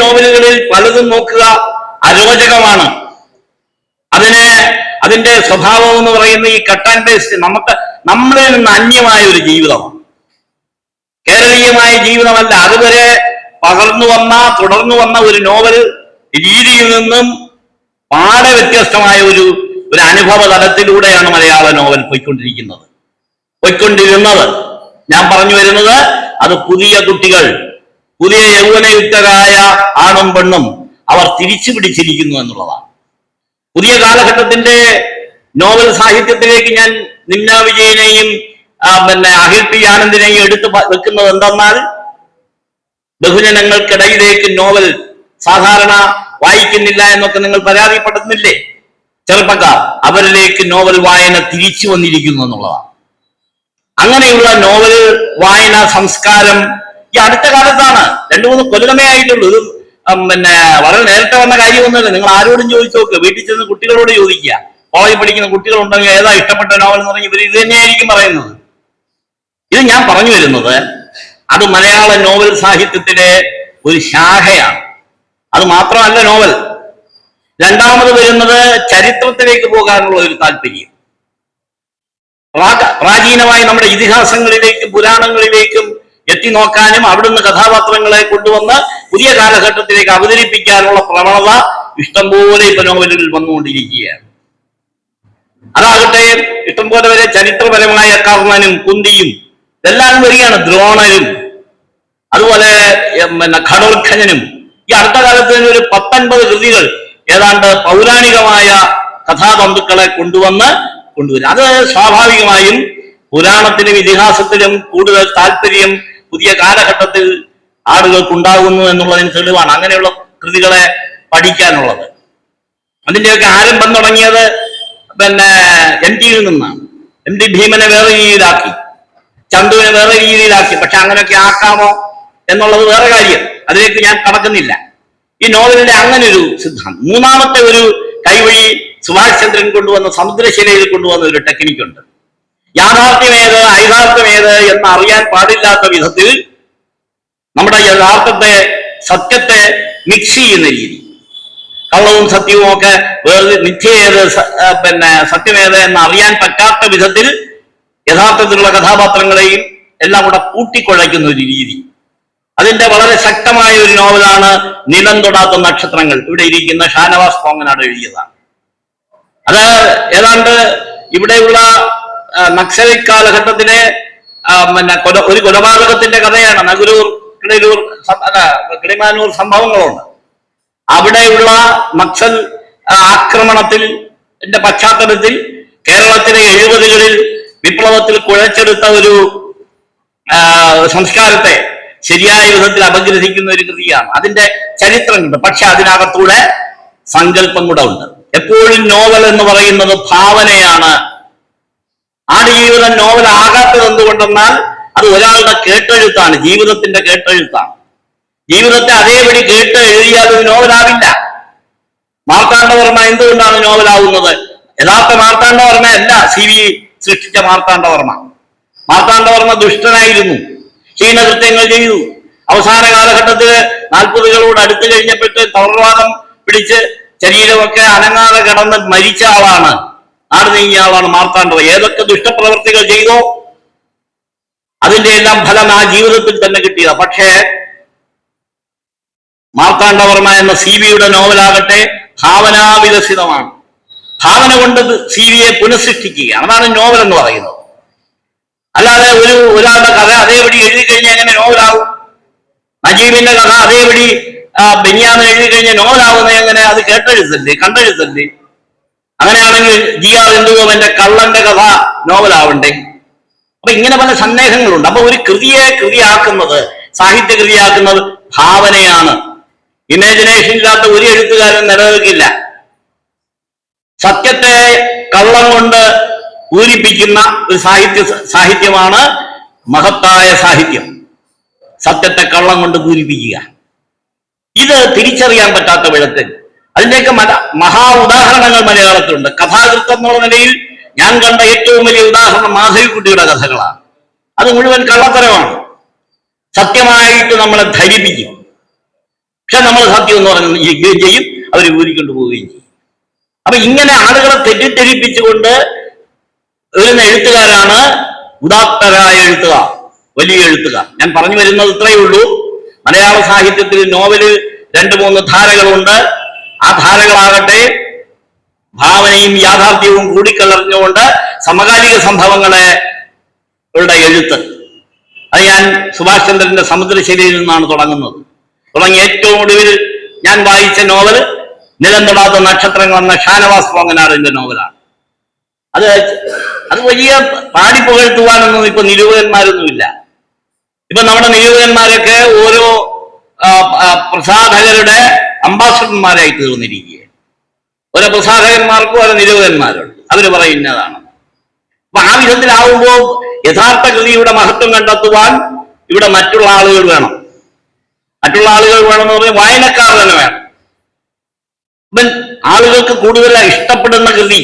നോവലുകളിൽ പലതും നോക്കുക അരോചകമാണ്. അതിന്റെ സ്വഭാവം എന്ന് പറയുന്ന ഈ കട്ട് ആൻഡ് പേസ്റ്റ് നമ്മളിൽ നിന്ന് അന്യമായ ഒരു ജീവിതമാണ്. കേരളീയമായ ജീവിതമല്ല. അതുവരെ തുടർന്നു വന്ന ഒരു നോവൽ രീതിയിൽ നിന്നും പാടെ വ്യത്യസ്തമായ ഒരു അനുഭവ തലത്തിലൂടെയാണ് മലയാള നോവൽ പോയിക്കൊണ്ടിരുന്നത്. ഞാൻ പറഞ്ഞു വരുന്നത് അത് പുതിയ കുട്ടികൾ, പുതിയ യൗവനയുക്തരായ ആണും പെണ്ണും അവർ തിരിച്ചു പിടിച്ചിരിക്കുന്നു എന്നുള്ളതാണ്. പുതിയ കാലഘട്ടത്തിന്റെ നോവൽ സാഹിത്യത്തിലേക്ക് ഞാൻ നിമ്ന വിജയനെയും അഖിൽ പി ആനന്ദിനെയും എടുത്തു വെക്കുന്നത് എന്തെന്നാൽ, ബഹുജനങ്ങൾക്കിടയിലേക്ക് നോവൽ സാധാരണ വായിക്കുന്നില്ല എന്നൊക്കെ നിങ്ങൾ പരാതിപ്പെടുന്നില്ലേ ചെറുപ്പക്കാർ? അവരിലേക്ക് നോവൽ വായന തിരിച്ചു വന്നിരിക്കുന്നു എന്നുള്ളതാണ്. അങ്ങനെയുള്ള നോവൽ വായന സംസ്കാരം ഈ അടുത്ത കാലത്താണ്, 2-3 കൊല്ലമേ ആയിട്ടുള്ളൂ. ഇത് വളരെ നേരത്തെ വന്ന കാര്യമൊന്നുമില്ല. നിങ്ങൾ ആരോടും ചോദിച്ചു നോക്ക്, വീട്ടിൽ ചെന്ന് കുട്ടികളോട് ചോദിക്കുക. കോളേജിൽ പഠിക്കുന്ന കുട്ടികളുണ്ടെങ്കിൽ ഏതാ ഇഷ്ടപ്പെട്ട നോവൽ എന്ന് പറഞ്ഞാൽ ഇവർ ഇത് തന്നെയായിരിക്കും പറയുന്നത്. ഇത് ഞാൻ പറഞ്ഞു വരുന്നത് അത് മലയാള നോവൽ സാഹിത്യത്തിലെ ഒരു ശാഖയാണ്. അത് മാത്രമല്ല നോവൽ. രണ്ടാമത് വരുന്നത് ചരിത്രത്തിലേക്ക് പോകാനുള്ള ഒരു താല്പര്യം. പ്രാചീനമായി നമ്മുടെ ഇതിഹാസങ്ങളിലേക്കും പുരാണങ്ങളിലേക്കും എത്തി നോക്കാനും അവിടുന്ന് കഥാപാത്രങ്ങളെ കൊണ്ടുവന്ന് പുതിയ കാലഘട്ടത്തിലേക്ക് അവതരിപ്പിക്കാനുള്ള പ്രവണത ഇഷ്ടംപോലെ ഇപ്പൊ നോവലുകളിൽ വന്നുകൊണ്ടിരിക്കുകയാണ്. അതാകട്ടെ ഇഷ്ടംപോലെ വരെ ചരിത്രപരമായ കർണനും കുന്തിയും ഇതെല്ലാം വരികയാണ്. ദ്രോണരും അതുപോലെ ഘടോത്കചനും. ഈ അടുത്ത കാലത്ത് തന്നെ ഒരു 19 കൃതികൾ ഏതാണ്ട് പൗരാണികമായ കഥാതന്തുക്കളെ കൊണ്ടുവരും. അത് സ്വാഭാവികമായും പുരാണത്തിലും ഇതിഹാസത്തിലും കൂടുതൽ താല്പര്യം പുതിയ കാലഘട്ടത്തിൽ ആളുകൾക്കുണ്ടാകുന്നു എന്നുള്ളതിന് തെളിവാണ് അങ്ങനെയുള്ള കൃതികളെ പഠിക്കാനുള്ളത്. അതിന്റെയൊക്കെ ആരംഭം തുടങ്ങിയത് MT നിന്നാണ്. MT ഭീമനെ വേറെ രീതിയിലാക്കി, ചന്തുവിനെ വേറെ രീതിയിലാക്കി. പക്ഷെ അങ്ങനെയൊക്കെ ആക്കാമോ എന്നുള്ളത് വേറെ കാര്യം, അതിലേക്ക് ഞാൻ കടക്കുന്നില്ല. ഈ നോവലിന്റെ അങ്ങനെ ഒരു സിദ്ധാന്തം. മൂന്നാമത്തെ ഒരു കൈവഴി സുഭാഷ് ചന്ദ്രൻ കൊണ്ടുവന്ന സമുദ്രശിലയിൽ കൊണ്ടുവന്ന ഒരു ടെക്നിക്കുണ്ട്. യാഥാർത്ഥ്യമേത് ഐഥാർത്ഥ്യമേത് എന്ന് അറിയാൻ പാടില്ലാത്ത വിധത്തിൽ നമ്മുടെ സത്യത്തെ മിക്സ് ചെയ്യുന്ന രീതി. കള്ളവും സത്യവും ഒക്കെ മിഥ്യേത് സത്യമേത് എന്ന് അറിയാൻ പറ്റാത്ത വിധത്തിൽ യഥാർത്ഥത്തിലുള്ള കഥാപാത്രങ്ങളെയും എല്ലാം കൂടെ കൂട്ടിക്കുഴയ്ക്കുന്ന ഒരു രീതി. അതിന്റെ വളരെ ശക്തമായ ഒരു നോവലാണ് നിലം തൊടാത്ത നക്ഷത്രങ്ങൾ. ഇവിടെ ഇരിക്കുന്ന ഷാനവാസ് കോങ്ങനാട് എഴുതിയതാണ്. അത് ഏതാണ്ട് ഇവിടെയുള്ള നക്സലൈറ്റ് കാലഘട്ടത്തിലെ ഒരു കൊലപാതകത്തിന്റെ കഥയാണ്. നഗരൂർ കിളിമാനൂർ സംഭവങ്ങളുണ്ട്. അവിടെയുള്ള നക്സൽ ആക്രമണത്തിൽ പശ്ചാത്തലത്തിൽ കേരളത്തിലെ 70കളിൽ വിപ്ലവത്തിൽ കുഴച്ചെടുത്ത ഒരു സംസ്കാരത്തെ ശരിയായ വിധത്തിൽ അപഗ്രഹിക്കുന്ന ഒരു കൃതിയാണ്. അതിന്റെ ചരിത്രമുണ്ട്, പക്ഷെ അതിനകത്തൂടെ സങ്കല്പം കൂടെ ഉണ്ട്. എപ്പോഴും നോവൽ എന്ന് പറയുന്നത് ഭാവനയാണ്. ആടുജീവിതം നോവൽ ആകാത്തത് എന്തുകൊണ്ടെന്നാൽ അത് ഒരാളുടെ കേട്ടെഴുത്താണ്, ജീവിതത്തിന്റെ കേട്ടെഴുത്താണ്. ജീവിതത്തെ അതേപടി കേട്ട് എഴുതിയാൽ ഒരു നോവലാവില്ല. മാർത്താണ്ഡവർമ്മ എന്തുകൊണ്ടാണ് നോവലാവുന്നത്? യഥാർത്ഥ മാർത്താണ്ഡവർമ്മ അല്ല CV സൃഷ്ടിച്ച മാർത്താണ്ഡവർമ്മ. മാർത്താണ്ഡവർമ്മ ദുഷ്ടനായിരുന്നു, ഹീനകൃത്യങ്ങൾ ചെയ്തു. അവസാന കാലഘട്ടത്തിൽ 40കളോട് അടുത്ത് കഴിഞ്ഞപ്പോഴത്തെ തളർവാദം പിടിച്ച് ശരീരമൊക്കെ അനങ്ങാതെ കിടന്ന് മരിച്ച ആളാണ്, നാട് നീങ്ങിയ ആളാണ് മാർത്താണ്ഡവർമ്മ. ഏതൊക്കെ ദുഷ്ടപ്രവൃത്തികൾ ചെയ്തോ അതിന്റെ എല്ലാം ഫലം ആ ജീവിതത്തിൽ തന്നെ കിട്ടിയതാണ്. പക്ഷേ മാർത്താണ്ഡവർമ്മ എന്ന CV-യുടെ നോവലാകട്ടെ ഭാവനാവികസിതമാണ്. ഭാവന കൊണ്ട് CV-യെ പുനഃസൃഷ്ടിക്കുകയാണ്. അതാണ് നോവൽ എന്ന് പറയുന്നത്. അല്ലാതെ ഒരാളുടെ കഥ അതേപടി എഴുതി കഴിഞ്ഞാൽ എങ്ങനെ നോവലാവും? നജീബിന്റെ കഥ അതേപടി ബെന്യാമിൻ എഴുതി കഴിഞ്ഞാൽ നോവലാവുന്നത് എങ്ങനെ? അത് കേട്ടെഴുത്തല്ലേ, കണ്ടെഴുത്തല്ലേ? അങ്ങനെയാണെങ്കിൽ GR ഇന്ദുഗോപന്റെ കള്ളന്റെ കഥ നോവലാവണ്ടേ? അപ്പൊ ഇങ്ങനെ പല സന്ദേഹങ്ങളുണ്ട്. അപ്പൊ ഒരു കൃതിയാക്കുന്നത്, സാഹിത്യകൃതിയാക്കുന്നത് ഭാവനയാണ്. ഇമാജിനേഷൻ ഇല്ലാത്ത ഒരു എഴുത്തുകാരൻ നിലനിൽക്കില്ല. സത്യത്തെ കള്ളം കൊണ്ട് പൂരിപ്പിക്കുന്ന ഒരു സാഹിത്യമാണ് മഹത്തായ സാഹിത്യം. സത്യത്തെ കള്ളം കൊണ്ട് പൂരിപ്പിക്കുക, ഇത് തിരിച്ചറിയാൻ പറ്റാത്ത വിധത്തിൽ അതിന്റെയൊക്കെ മഹാ ഉദാഹരണങ്ങൾ മലയാളത്തിലുണ്ട്. കഥാകൃത്ത് എന്നുള്ള നിലയിൽ ഞാൻ കണ്ട ഏറ്റവും വലിയ ഉദാഹരണം മാധവിക്കുട്ടിയുടെ കഥകളാണ്. അത് മുഴുവൻ കള്ളത്തരമാണ്. സത്യമായിട്ട് നമ്മളെ ധരിപ്പിക്കും. പക്ഷെ നമ്മൾ നമ്മൾ സത്യം എന്ന് പറയുകയും ചെയ്യും, അവർ ഊരിക്കൊണ്ട് പോവുകയും ചെയ്യും. അപ്പൊ ഇങ്ങനെ ആളുകളെ തെറ്റിദ്ധരിപ്പിച്ചുകൊണ്ട് വരുന്ന എഴുത്തുകാരാണ് ഉദാത്തരായ എഴുത്തുകാർ, വലിയ എഴുത്തുകാർ. ഞാൻ പറഞ്ഞു വരുന്നത് ഇത്രയേ ഉള്ളൂ. മലയാള സാഹിത്യത്തിൽ നോവല് 2-3 ധാരകളുണ്ട്. ആ ധാരകളാകട്ടെ ഭാവനയും യാഥാർത്ഥ്യവും കൂടിക്കലർന്നുകൊണ്ട് സമകാലിക സംഭവങ്ങളെ എഴുത്ത്. അത് ഞാൻ സുഭാഷ് ചന്ദ്രന്റെ സമുദ്രശിലയിൽ നിന്നാണ് തുടങ്ങുന്നത്. തുടങ്ങി ഏറ്റവും ഒടുവിൽ ഞാൻ വായിച്ച നോവല് നിലം തൊടാത്ത നക്ഷത്രങ്ങൾ എന്ന ഷാനവാസ് മോങ്ങനാടിന്റെ നോവലാണ്. അത് വലിയ പാടിപ്പുകഴ്ത്തുവാനൊന്നും ഇപ്പൊ നിരൂപകന്മാരൊന്നുമില്ല. ഇപ്പൊ നമ്മുടെ നിരൂപകന്മാരൊക്കെ ഓരോ പ്രസാധകരുടെ അംബാസഡർമാരായി തീർന്നിരിക്കുകയാണ്. ഓരോ പ്രസാധകന്മാർക്കും ഓരോ നിരൂപകന്മാരുണ്ട്, അവര് പറയുന്നതാണ്. അപ്പൊ ആ വിധത്തിലാവുമ്പോൾ യഥാർത്ഥ കൃതിയുടെ മഹത്വം കണ്ടെത്തുവാൻ ഇവിടെ മറ്റുള്ള ആളുകൾ വേണം. മറ്റുള്ള ആളുകൾ വേണമെന്ന് പറഞ്ഞാൽ വായനക്കാർ തന്നെ വേണം. ഇവൻ ആളുകൾക്ക് കൂടുതൽ ഇഷ്ടപ്പെടുന്ന കൃതി,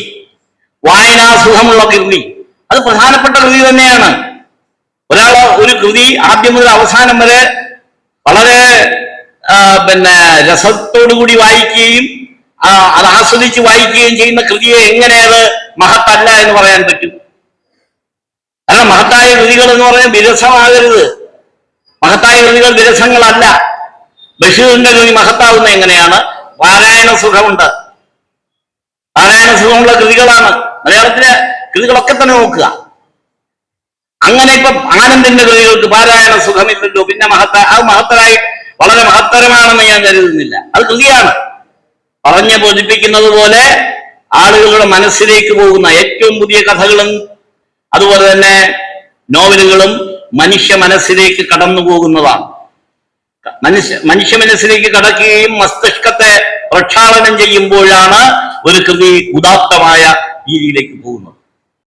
വായനാസുഖമുള്ള കൃതി, അത് പ്രധാനപ്പെട്ട കൃതി തന്നെയാണ്. ഒരു കൃതി ആദ്യം മുതൽ അവസാനം വരെ വളരെ രസത്തോടുകൂടി വായിക്കുകയും അത് ആസ്വദിച്ച് വായിക്കുകയും ചെയ്യുന്ന കൃതിയെ എങ്ങനെ അത് മഹത്തല്ല എന്ന് പറയാൻ പറ്റും? കാരണം മഹത്തായ കൃതികൾ എന്ന് പറഞ്ഞാൽ വിരസമാകരുത്. മഹത്തായ കൃതികൾ വിരസങ്ങളല്ല. ബഷീറിന്റെ കൃതി മഹത്താവുന്ന എങ്ങനെയാണ്? പാരായണ സുഖമുണ്ട്. പാരായണ സുഖമുള്ള കൃതികളാണ് മലയാളത്തിലെ കൃതികളൊക്കെ തന്നെ നോക്കുക. അങ്ങനെ ഇപ്പൊ ആനന്ദിന്റെ കൃതികൾക്ക് പാരായണ സുഖമില്ലല്ലോ. പിന്നെ അത് മഹത്തരായി വളരെ മഹത്തരമാണെന്ന് ഞാൻ കരുതുന്നില്ല. അത് കൃതിയാണ്. പറഞ്ഞു ബോധിപ്പിക്കുന്നത് പോലെ ആളുകളുടെ മനസ്സിലേക്ക് പോകുന്ന ഏറ്റവും പുതിയ കഥകളും അതുപോലെ തന്നെ നോവലുകളും മനുഷ്യ മനസ്സിലേക്ക് കടന്നു പോകുന്നതാണ്. മനുഷ്യ മനസ്സിലേക്ക് കടക്കുകയും മസ്തിഷ്കത്തെ പ്രക്ഷാളനം ചെയ്യുമ്പോഴാണ് ഒരു കൃതി ഉദാത്തമായ രീതിയിലേക്ക് പോകുന്നത്.